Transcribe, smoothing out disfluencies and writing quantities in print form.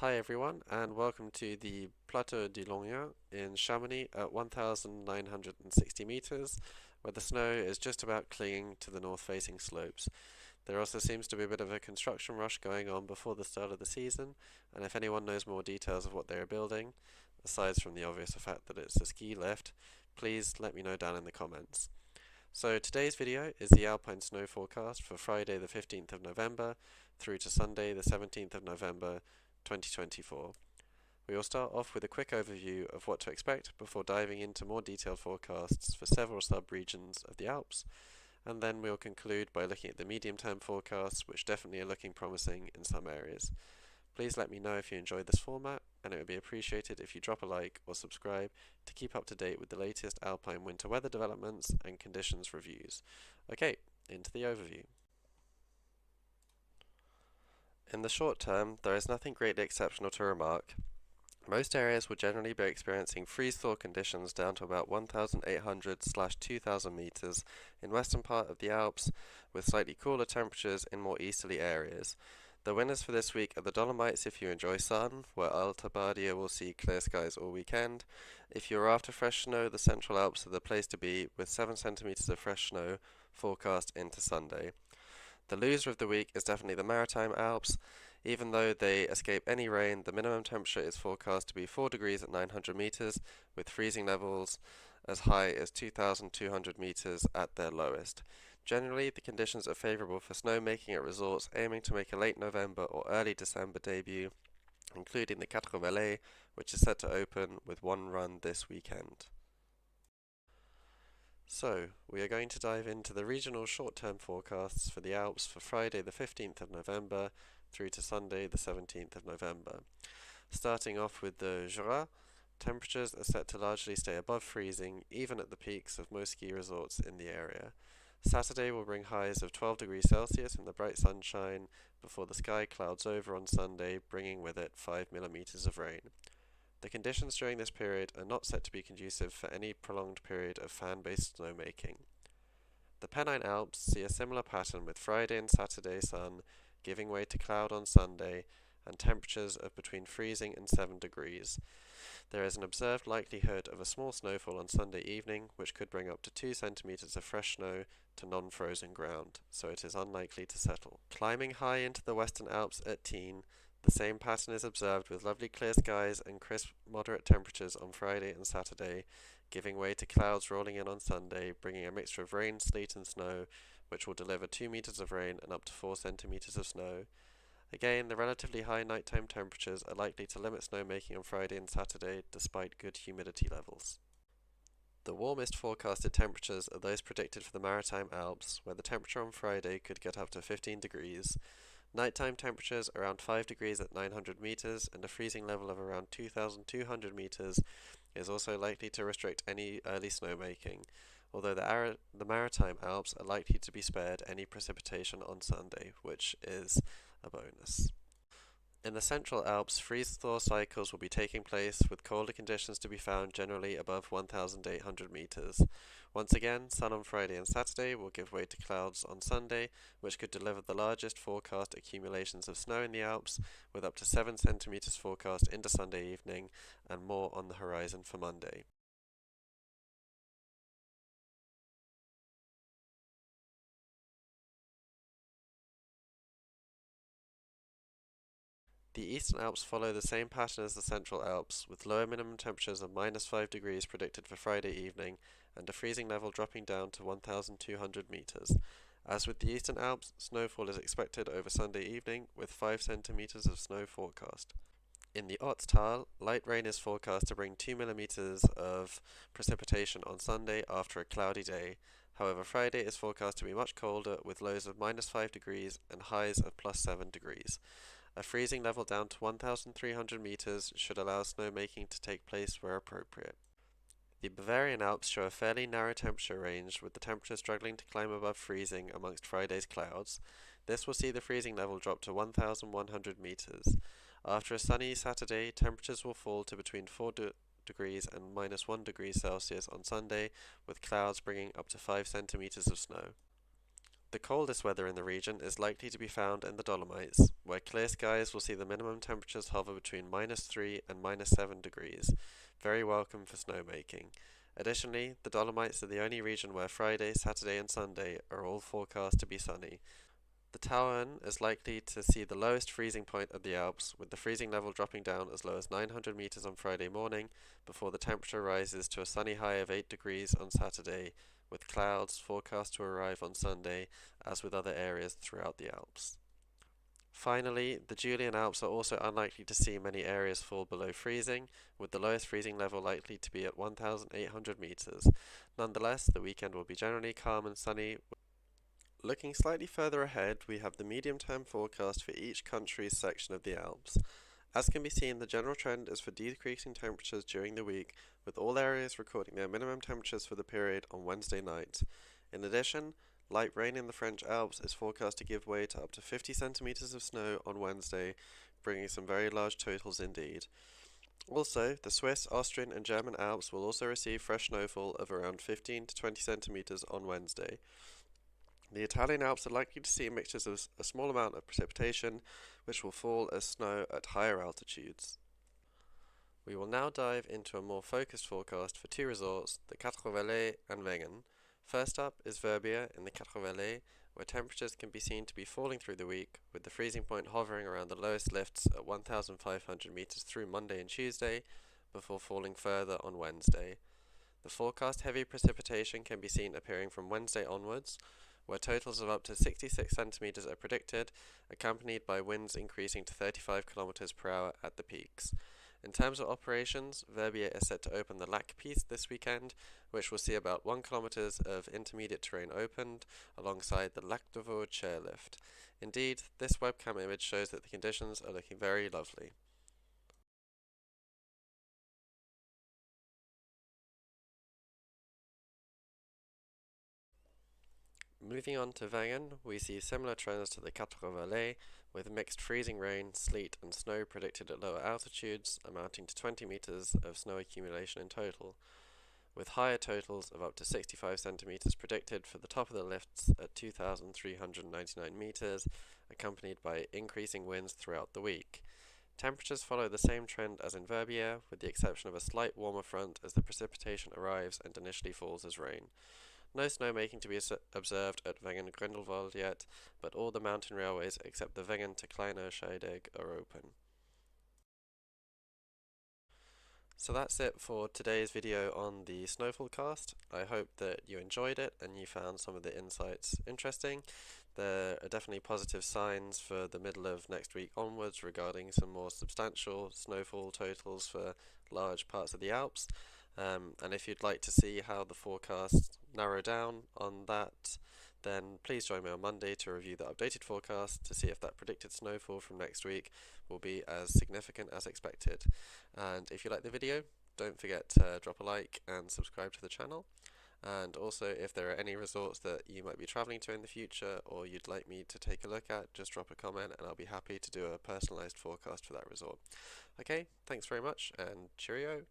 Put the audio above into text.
Hi everyone, and welcome to the Plateau du Longyen in Chamonix at 1,960 meters, where the snow is just about clinging to the north-facing slopes. There also seems to be a bit of a construction rush going on before the start of the season, and if anyone knows more details of what they are building, aside from the obvious fact that it's a ski lift, please let me know down in the comments. So today's video is the Alpine snow forecast for Friday the 15th of November through to Sunday the 17th of November 2024. We will start off with a quick overview of what to expect before diving into more detailed forecasts for several sub-regions of the Alps, and then we'll conclude by looking at the medium-term forecasts, which definitely are looking promising in some areas. Please let me know if you enjoyed this format, and it would be appreciated if you drop a like or subscribe to keep up to date with the latest Alpine winter weather developments and conditions reviews. Okay, into the overview. In the short term, there is nothing greatly exceptional to remark. Most areas will generally be experiencing freeze-thaw conditions down to about 1,800/2,000 meters in western part of the Alps, with slightly cooler temperatures in more easterly areas. The winners for this week are the Dolomites if you enjoy sun, where Alta Badia will see clear skies all weekend. If you are after fresh snow, the Central Alps are the place to be, with 7 centimeters of fresh snow forecast into Sunday. The loser of the week is definitely the Maritime Alps. Even though they escape any rain, the minimum temperature is forecast to be 4 degrees at 900 meters, with freezing levels as high as 2,200 meters at their lowest. Generally, the conditions are favorable for snowmaking at resorts aiming to make a late November or early December debut, including the Quatre Vallées, which is set to open with one run this weekend. So, we are going to dive into the regional short-term forecasts for the Alps for Friday the 15th of November through to Sunday the 17th of November. Starting off with the Jura, temperatures are set to largely stay above freezing, even at the peaks of most ski resorts in the area. Saturday will bring highs of 12 degrees Celsius in the bright sunshine before the sky clouds over on Sunday, bringing with it 5 millimeters of rain. The conditions during this period are not set to be conducive for any prolonged period of fan-based snowmaking. The Pennine Alps see a similar pattern with Friday and Saturday sun giving way to cloud on Sunday and temperatures of between freezing and 7 degrees. There is an observed likelihood of a small snowfall on Sunday evening, which could bring up to 2 centimeters of fresh snow to non-frozen ground, so it is unlikely to settle. Climbing high into the Western Alps at Tignes, the same pattern is observed with lovely clear skies and crisp, moderate temperatures on Friday and Saturday, giving way to clouds rolling in on Sunday, bringing a mixture of rain, sleet and snow, which will deliver 2 meters of rain and up to 4 centimeters of snow. Again, the relatively high nighttime temperatures are likely to limit snowmaking on Friday and Saturday, despite good humidity levels. The warmest forecasted temperatures are those predicted for the Maritime Alps, where the temperature on Friday could get up to 15 degrees. Nighttime temperatures around 5 degrees at 900 meters and a freezing level of around 2,200 meters is also likely to restrict any early snowmaking, although the Maritime Alps are likely to be spared any precipitation on Sunday, which is a bonus. In the Central Alps, freeze-thaw cycles will be taking place, with colder conditions to be found generally above 1,800 meters. Once again, sun on Friday and Saturday will give way to clouds on Sunday, which could deliver the largest forecast accumulations of snow in the Alps, with up to 7 centimeters forecast into Sunday evening, and more on the horizon for Monday. The Eastern Alps follow the same pattern as the Central Alps, with lower minimum temperatures of -5 degrees predicted for Friday evening, and a freezing level dropping down to 1,200 meters. As with the Eastern Alps, snowfall is expected over Sunday evening, with 5 centimeters of snow forecast. In the Otztal, light rain is forecast to bring 2 millimeters of precipitation on Sunday after a cloudy day. However, Friday is forecast to be much colder, with lows of -5 degrees and highs of +7 degrees. A freezing level down to 1,300 meters should allow snowmaking to take place where appropriate. The Bavarian Alps show a fairly narrow temperature range, with the temperature struggling to climb above freezing amongst Friday's clouds. This will see the freezing level drop to 1,100 meters. After a sunny Saturday, temperatures will fall to between 4 degrees and -1 degree Celsius on Sunday, with clouds bringing up to 5 centimeters of snow. The coldest weather in the region is likely to be found in the Dolomites, where clear skies will see the minimum temperatures hover between -3 and -7 degrees, very welcome for snowmaking. Additionally, the Dolomites are the only region where Friday, Saturday and Sunday are all forecast to be sunny. The Tauern is likely to see the lowest freezing point of the Alps, with the freezing level dropping down as low as 900 meters on Friday morning, before the temperature rises to a sunny high of 8 degrees on Saturday, with clouds forecast to arrive on Sunday, as with other areas throughout the Alps. Finally, the Julian Alps are also unlikely to see many areas fall below freezing, with the lowest freezing level likely to be at 1,800 meters. Nonetheless, the weekend will be generally calm and sunny. Looking slightly further ahead, we have the medium-term forecast for each country's section of the Alps. As can be seen, the general trend is for decreasing temperatures during the week, with all areas recording their minimum temperatures for the period on Wednesday night. In addition, light rain in the French Alps is forecast to give way to up to 50 centimeters of snow on Wednesday, bringing some very large totals indeed. Also, the Swiss, Austrian and German Alps will also receive fresh snowfall of around 15 to 20 centimeters on Wednesday. The Italian Alps are likely to see mixtures of a small amount of precipitation, which will fall as snow at higher altitudes. We will now dive into a more focused forecast for two resorts, the Quatre Vallées and Wengen. First up is Verbier in the Quatre Vallées, where temperatures can be seen to be falling through the week, with the freezing point hovering around the lowest lifts at 1,500 meters through Monday and Tuesday, before falling further on Wednesday. The forecast heavy precipitation can be seen appearing from Wednesday onwards, where totals of up to 66 centimeters are predicted, accompanied by winds increasing to 35 kilometers per hour at the peaks. In terms of operations, Verbier is set to open the Lac Piste this weekend, which will see about 1 kilometers of intermediate terrain opened, alongside the Lac de Vaud chairlift. Indeed, this webcam image shows that the conditions are looking very lovely. Moving on to Wengen, we see similar trends to the Quatre Vallées, with mixed freezing rain, sleet and snow predicted at lower altitudes, amounting to 20 meters of snow accumulation in total, with higher totals of up to 65 centimeters predicted for the top of the lifts at 2,399 meters, accompanied by increasing winds throughout the week. Temperatures follow the same trend as in Verbier, with the exception of a slight warmer front as the precipitation arrives and initially falls as rain. No snowmaking to be observed at Wengen Grindelwald yet, but all the mountain railways except the Wengen to Kleiner Scheidegg are open. So that's it for today's video on the snowfall cast. I hope that you enjoyed it and you found some of the insights interesting. There are definitely positive signs for the middle of next week onwards regarding some more substantial snowfall totals for large parts of the Alps. And if you'd like to see how the forecasts narrow down on that, then please join me on Monday to review the updated forecast to see if that predicted snowfall from next week will be as significant as expected. And if you like the video, don't forget to drop a like and subscribe to the channel. And also, if there are any resorts that you might be traveling to in the future or you'd like me to take a look at, just drop a comment and I'll be happy to do a personalized forecast for that resort. Okay, thanks very much and cheerio.